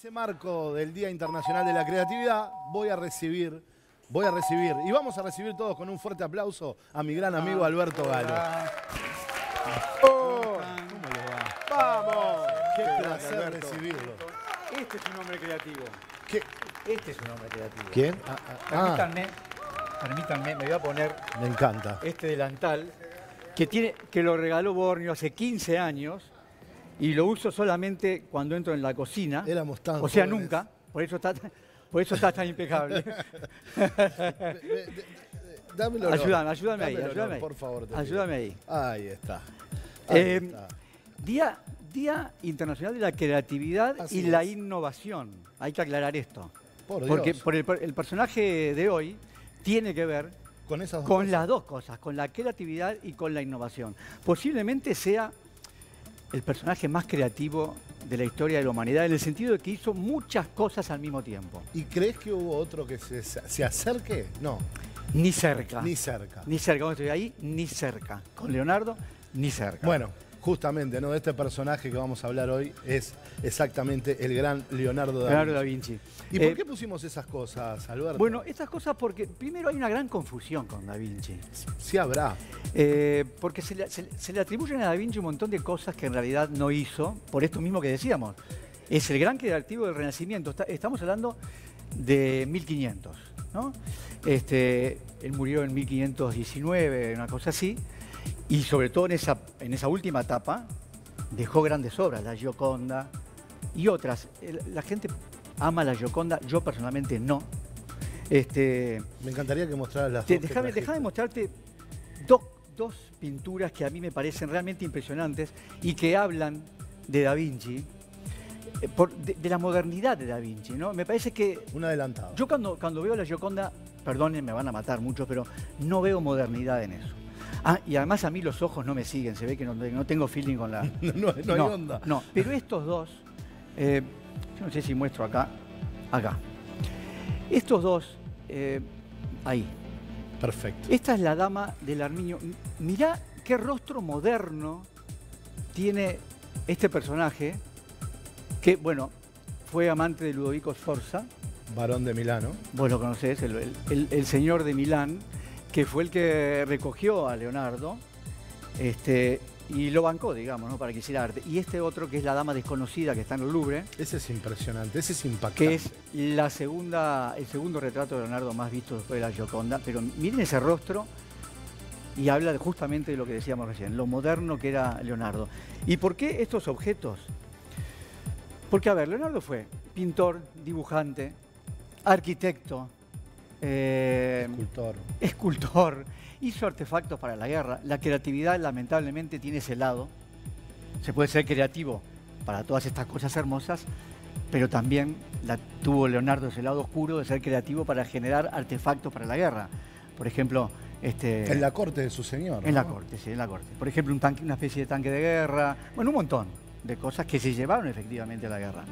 ese marco del Día Internacional de la Creatividad, voy a recibir, y vamos a recibir todos con un fuerte aplauso a mi gran amigo Alberto Galo. Oh, ¿Cómo le va? ¡Vamos! Qué Qué placer Alberto. recibirlo. Este es un hombre creativo. ¿Qué? Este es un hombre creativo. ¿Quién? Permítanme, me voy a poner Me encanta. este delantal que lo regaló Borneo hace 15 años y lo uso solamente cuando entro en la cocina. Éramos tan O sea, jóvenes. nunca. Por eso está tan impecable. Dámelo. Ayúdame ahí. Por favor. te Ayúdame ahí. pido. Ahí está. Ahí está. Día Internacional de la Creatividad Así y la es. Innovación. Hay que aclarar esto. Por Porque Dios. el personaje de hoy tiene que ver Con esas dos con cosas. las dos cosas, con la creatividad y con la innovación. Posiblemente sea el personaje más creativo de la historia de la humanidad, en el sentido de que hizo muchas cosas al mismo tiempo. ¿Y crees que hubo otro que se acerque? No, Ni cerca. ni cerca. Ni cerca. Cuando estoy ahí, ni cerca. Con Leonardo, ni cerca. Bueno, justamente, ¿no? Este personaje que vamos a hablar hoy es exactamente el gran Leonardo da Leonardo da Vinci. Vinci. ¿Y por qué pusimos esas cosas, Alberto? Bueno, estas cosas porque primero hay una gran confusión con Da Vinci. Sí habrá. Porque se le atribuyen a Da Vinci un montón de cosas que en realidad no hizo, por esto mismo que decíamos. Es el gran creativo del Renacimiento. Estamos hablando de 1500, ¿no? Él murió en 1519, una cosa así, y sobre todo en esa última etapa dejó grandes obras, la Gioconda y otras. La gente ama la Gioconda, yo personalmente no. Me encantaría que mostraras las dos que Déjame trajiste. mostrarte dos pinturas que a mí me parecen realmente impresionantes y que hablan de Da Vinci, de la modernidad de Da Vinci, ¿no? Me parece que Un adelantado. yo cuando veo la Gioconda, perdonen, me van a matar mucho, pero no veo modernidad en eso. Ah, y además a mí los ojos no me siguen, se ve que no tengo feeling con la... No hay onda. No, pero estos dos, yo no sé si muestro acá. Estos dos, ahí. Perfecto. Esta es la dama del Armiño. Mirá qué rostro moderno tiene este personaje, que, bueno, fue amante de Ludovico Sforza. Varón de Milano. Vos lo conocés, el señor de Milán, que fue el que recogió a Leonardo y lo bancó, digamos, ¿no? Para que hiciera arte. Y este otro, que es la dama desconocida, que está en el Louvre, Ese es impresionante, ese es impactante. que es el segundo retrato de Leonardo más visto después de la Gioconda. Pero miren ese rostro y habla justamente de lo que decíamos recién, lo moderno que era Leonardo. ¿Y por qué estos objetos? Porque, a ver, Leonardo fue pintor, dibujante, arquitecto, escultor, hizo artefactos para la guerra. La creatividad, lamentablemente, tiene ese lado. Se puede ser creativo para todas estas cosas hermosas, pero también tuvo Leonardo ese lado oscuro de ser creativo para generar artefactos para la guerra. Por ejemplo, en la corte de su señor. en ¿no? la corte, sí, en la corte. Por ejemplo, una especie de tanque de guerra. Bueno, un montón de cosas que se llevaron efectivamente a la guerra.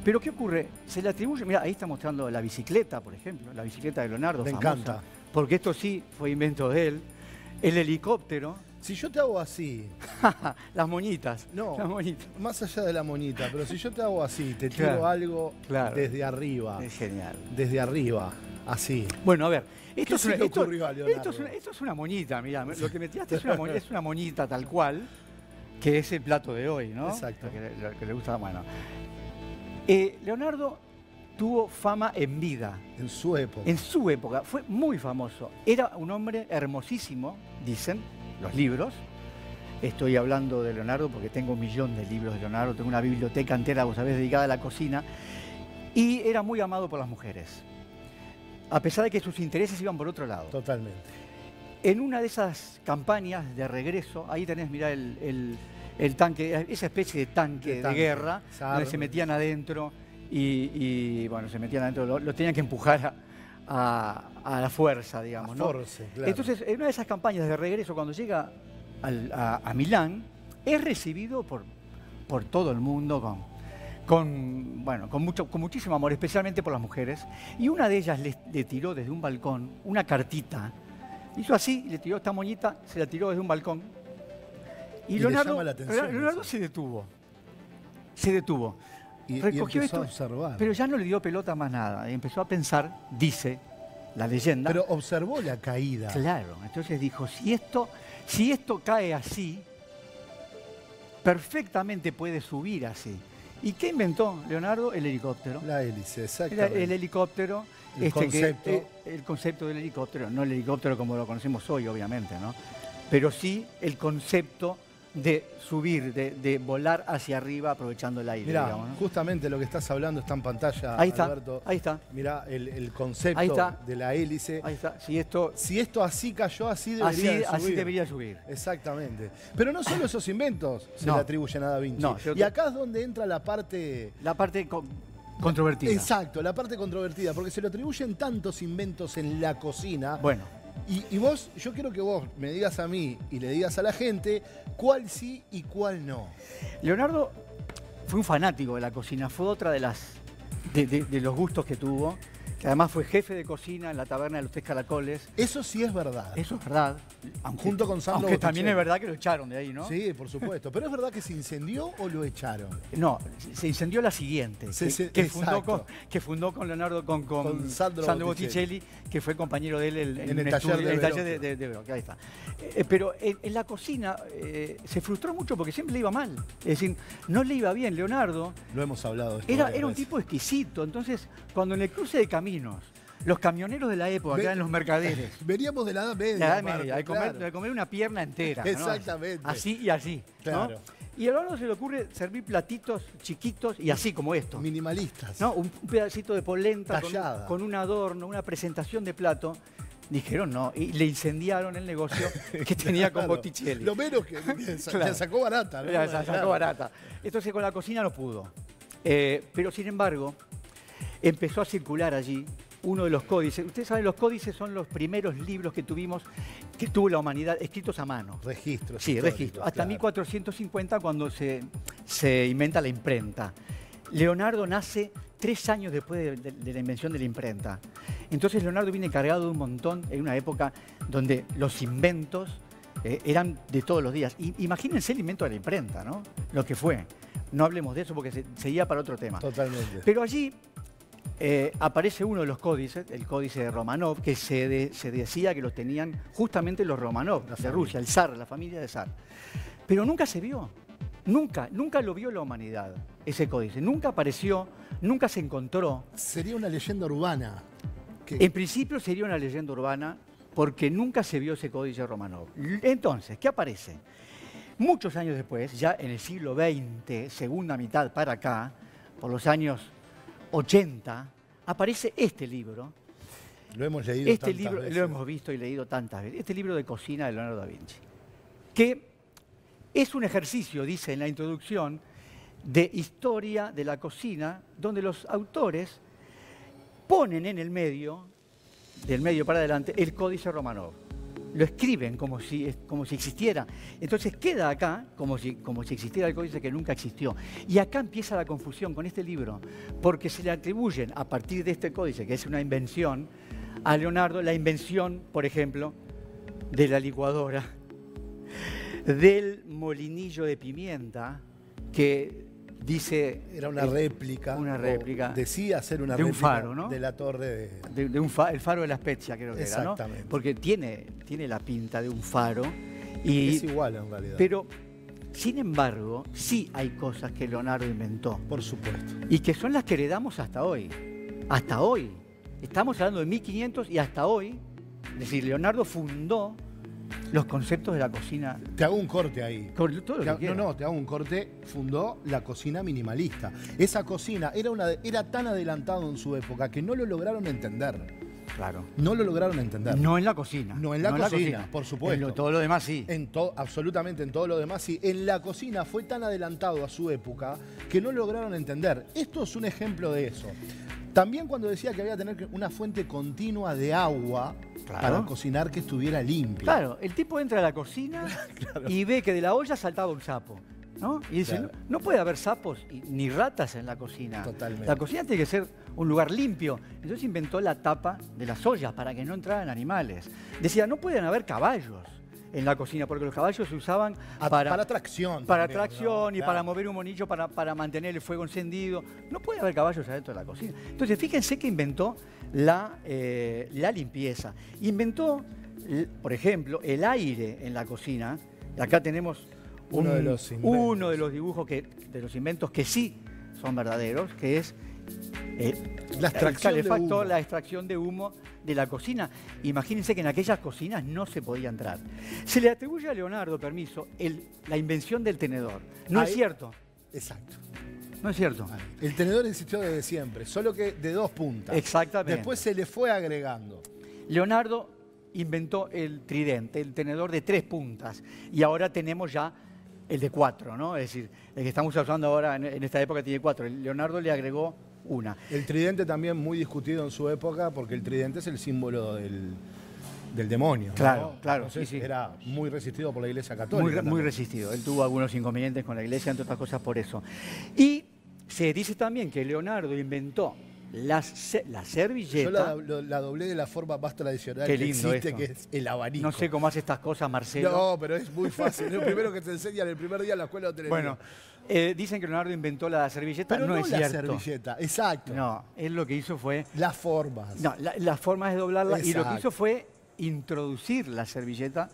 Pero ¿qué ocurre? Se le atribuye, mira, ahí está mostrando la bicicleta, por ejemplo, la bicicleta de Leonardo, Me famosa, encanta. porque esto sí fue invento de él. El helicóptero, Si yo te hago así, las moñitas. no, Las moñitas. más allá de la moñita, pero si yo te hago así, te tiro Claro, algo claro. desde arriba, Es genial. desde arriba, así. Bueno, a ver, ¿Qué se le ocurrió a Leonardo? esto es una moñita, mirá, lo que me tiraste es una moñita tal cual, que es el plato de hoy, ¿no? Exacto. Lo que le gusta, bueno. Leonardo tuvo fama en vida. En su época. En su época fue muy famoso. Era un hombre hermosísimo, dicen los libros. Estoy hablando de Leonardo porque tengo 1 millón de libros de Leonardo, tengo una biblioteca entera, vos sabés, dedicada a la cocina. Y era muy amado por las mujeres, a pesar de que sus intereses iban por otro lado. Totalmente. En una de esas campañas de regreso, ahí tenés, mirá el tanque, esa especie de tanque de guerra, donde se metían adentro y bueno, se metían adentro, lo tenían que empujar a la fuerza, digamos, ¿no? Force, claro. Entonces, en una de esas campañas de regreso, cuando llega a Milán, es recibido por todo el mundo con muchísimo amor, especialmente por las mujeres. Y una de ellas le tiró desde un balcón una cartita. Hizo así, le tiró esta moñita, se la tiró desde un balcón. Y le llama la atención Leonardo eso. se detuvo. Se detuvo. y recogió empezó esto, a observar. pero ya no le dio pelota más nada. Y empezó a pensar, dice la leyenda. Pero observó la caída. Claro, entonces dijo, si esto cae así, perfectamente puede subir así. ¿Y qué inventó Leonardo? El helicóptero. La hélice, Era exactamente. el helicóptero, El concepto. el concepto del helicóptero, no el helicóptero como lo conocemos hoy, obviamente, ¿no? Pero sí el concepto de subir, de volar hacia arriba aprovechando el aire. Mirá, digamos, ¿no? justamente lo que estás hablando está en pantalla, Ahí está, Alberto. ahí está. Mirá el concepto Ahí está. de la hélice. Ahí está. Si esto así cayó, así debería de subir. así debería subir. Exactamente. Pero no solo esos inventos se No. le atribuyen a Da Vinci. No, y acá es donde entra la parte... La parte controvertida. Exacto, la parte controvertida, porque se le atribuyen tantos inventos en la cocina. Bueno, Y vos, yo quiero que vos me digas a mí y le digas a la gente cuál sí y cuál no. Leonardo fue un fanático de la cocina, fue otra de los gustos que tuvo, que además fue jefe de cocina en la taberna de los Tres Caracoles. Eso sí es verdad. Eso es verdad. Junto con Sandro Aunque también Botticelli. es verdad que lo echaron de ahí, ¿no? Sí, por supuesto. Pero es verdad que se incendió o lo echaron. No, se incendió la siguiente, Exacto. que fundó con Leonardo, con Sandro Sandro Botticelli, Botticelli, que fue compañero de él En el taller de de Verocchio, ahí está. Pero en la cocina se frustró mucho porque siempre le iba mal. Es decir, no le iba bien. Leonardo Lo hemos hablado de esto era varias un veces. tipo exquisito. Entonces, cuando en el cruce de caminos, los camioneros de la época, que eran los mercaderes, Veníamos de la Edad Media. la Edad Marco, Media, claro. de comer una pierna entera. ¿no? Exactamente. Así y así. ¿no? Claro. Y a Leonardo se le ocurre servir platitos chiquitos y así como estos. Minimalistas. ¿No? Un pedacito de polenta Tallada. con un adorno, una presentación de plato. Dijeron no, y le incendiaron el negocio que tenía con Claro. Botticelli. Lo menos que Claro. la sacó barata, ¿no? La sacó Claro. barata. Entonces con la cocina no pudo. Pero sin embargo, empezó a circular allí uno de los códices. Ustedes saben, los códices son los primeros libros que tuvo la humanidad escritos a mano. Registros. Sí, históricos, registro. Hasta claro. 1450 cuando se inventa la imprenta. Leonardo nace 3 años después de la invención de la imprenta. Entonces Leonardo viene cargado de un montón en una época donde los inventos eran de todos los días. Imagínense el invento de la imprenta, ¿no? Lo que fue. No hablemos de eso porque seguía para otro tema. Totalmente. Pero allí aparece uno de los códices, el códice de Romanov, que se decía que los tenían justamente los Romanov de Rusia, el zar, la familia de zar. Pero nunca se vio. Nunca lo vio la humanidad, ese códice. Nunca apareció, nunca se encontró. Sería una leyenda urbana. En principio sería una leyenda urbana porque nunca se vio ese códice Romanov. Entonces, ¿qué aparece? Muchos años después, ya en el siglo XX, segunda mitad para acá, por los años 80, aparece este libro. Lo hemos leído Este tantas libro veces. lo hemos visto y leído tantas veces. Este libro de cocina de Leonardo da Vinci. Que es un ejercicio, dice en la introducción, de historia de la cocina, donde los autores ponen en el medio, del medio para adelante, el códice Romanov. Lo escriben como si existiera. Entonces queda acá como si existiera el códice que nunca existió. Y acá empieza la confusión con este libro, porque se le atribuyen a partir de este códice, que es una invención, a Leonardo la invención, por ejemplo, de la licuadora, del molinillo de pimienta, que dice... Era una réplica. Una réplica. Decía ser una de un réplica faro, ¿no? de la torre de... el faro de la Spezia, creo que era, ¿no? Exactamente. Porque tiene la pinta de un faro. Y, Es igual en realidad. pero, sin embargo, sí hay cosas que Leonardo inventó. Por supuesto. Y que son las que heredamos hasta hoy. Hasta hoy. Estamos hablando de 1500 y hasta hoy. Es decir, Leonardo fundó los conceptos de la cocina. Te hago un corte ahí. Con todo lo que quiera. te hago un corte. Fundó la cocina minimalista. Esa cocina era tan adelantado en su época que no lo lograron entender. Claro. No lo lograron entender. No en la cocina. No en la cocina, por supuesto. En todo lo demás sí. Absolutamente en todo lo demás, sí. En la cocina fue tan adelantado a su época que no lograron entender. Esto es un ejemplo de eso. También cuando decía que había que tener una fuente continua de agua para cocinar que estuviera limpia. Claro, el tipo entra a la cocina y ve que de la olla saltaba un sapo, ¿no? Y dice, Claro. no puede haber sapos ni ratas en la cocina. Totalmente. La cocina tiene que ser un lugar limpio. Entonces inventó la tapa de las ollas para que no entraran animales. Decía, no pueden haber caballos en la cocina, porque los caballos se usaban para tracción. Para también, tracción, ¿no? y Claro. para mover un monillo, para mantener el fuego encendido. No puede haber caballos adentro de la cocina. Entonces, fíjense que inventó la limpieza. Inventó, por ejemplo, el aire en la cocina. Acá tenemos Uno de los inventos. uno de los dibujos, de los inventos que sí son verdaderos, que es La extracción el calefactor, de humo. la extracción de humo de la cocina. Imagínense que en aquellas cocinas no se podía entrar. Se le atribuye a Leonardo, permiso, la invención del tenedor. No es cierto. Exacto. No es cierto. El tenedor existió desde siempre, solo que de 2 puntas. Exactamente. Después se le fue agregando. Leonardo inventó el tridente, el tenedor de 3 puntas. Y ahora tenemos ya el de 4, ¿no? Es decir, el que estamos usando ahora en esta época tiene 4. Leonardo le agregó una. El tridente también muy discutido en su época, porque el tridente es el símbolo del demonio, ¿no? Claro, claro, Entonces, sí, sí. era muy resistido por la Iglesia Católica. Muy resistido. Él tuvo algunos inconvenientes con la iglesia, entre otras cosas por eso. Y se dice también que Leonardo inventó la servilleta. Yo la doblé de la forma más tradicional Qué que lindo existe, esto. que es el abanico. No sé cómo hace estas cosas, Marcelo. No, pero es muy fácil. Es lo primero que te enseñan el primer día en la escuela de hotelería. Bueno, dicen que Leonardo inventó la servilleta. pero no no es la cierto. servilleta, exacto. No, él lo que hizo fue... Las formas. No, las formas de doblarla. Y lo que Exacto. hizo fue introducir la servilleta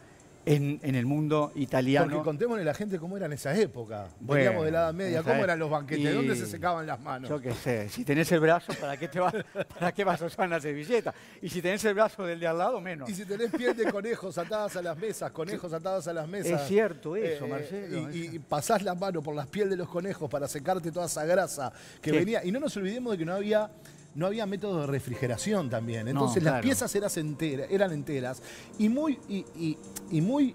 en el mundo italiano. Porque contémosle a la gente cómo era en esa época. Bueno, Veníamos de la Edad Media, esa cómo es- eran los banquetes, y- dónde se secaban las manos. Yo qué sé, si tenés el brazo, ¿para qué vas a usar una servilleta? Y si tenés el brazo del de al lado, menos. Y si tenés piel de conejos atadas a las mesas, Es cierto eso, eh, Marcelo. y pasás la mano por las pieles de los conejos para secarte toda esa grasa que Sí. venía. Y no nos olvidemos de que no había método de refrigeración también. Entonces claro. las piezas eran enteras y muy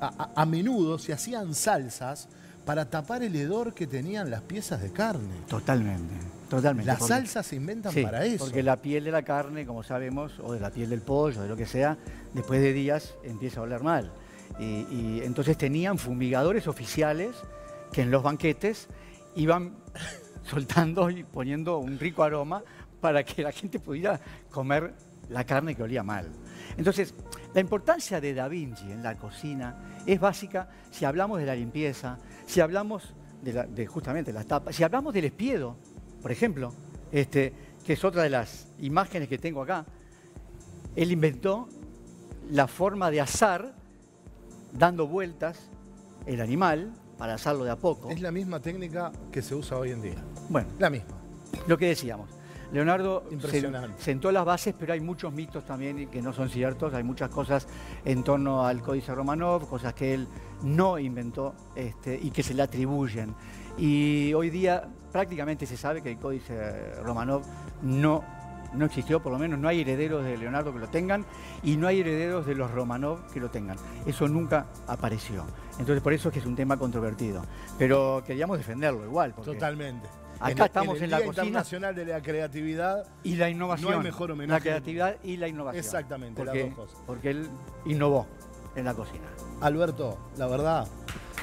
a menudo se hacían salsas para tapar el hedor que tenían las piezas de carne. Totalmente, totalmente. Las porque- salsas se inventan sí, para eso. porque la piel de la carne, como sabemos, o de la piel del pollo, de lo que sea, después de días empieza a oler mal. Y entonces tenían fumigadores oficiales que en los banquetes iban soltando y poniendo un rico aroma para que la gente pudiera comer la carne que olía mal. Entonces, la importancia de Da Vinci en la cocina es básica si hablamos de la limpieza, si hablamos de justamente las tapas, si hablamos del espiedo, por ejemplo, que es otra de las imágenes que tengo acá. Él inventó la forma de asar dando vueltas el animal para asarlo de a poco. Es la misma técnica que se usa hoy en día. Bueno, La misma. lo que decíamos. Leonardo Impresionante. sentó las bases, pero hay muchos mitos también que no son ciertos. Hay muchas cosas en torno al Códice Romanov, cosas que él no inventó y que se le atribuyen. Y hoy día prácticamente se sabe que el Códice Romanov no existió, por lo menos no hay herederos de Leonardo que lo tengan y no hay herederos de los Romanov que lo tengan. Eso nunca apareció. Entonces por eso es que es un tema controvertido. Pero queríamos defenderlo igual. Porque Totalmente. Acá estamos el en la Día cocina. Internacional de la Creatividad. Y la innovación. No hay mejor homenaje. La creatividad y la innovación. Exactamente, porque, las dos cosas. porque él innovó en la cocina. Alberto, la verdad,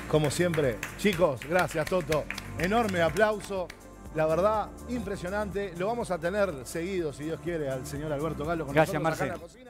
como siempre. Chicos, gracias, Toto. Enorme aplauso. La verdad, impresionante. Lo vamos a tener seguido, si Dios quiere, al señor Alberto Galo con Gracias, nosotros acá en Marce. la cocina.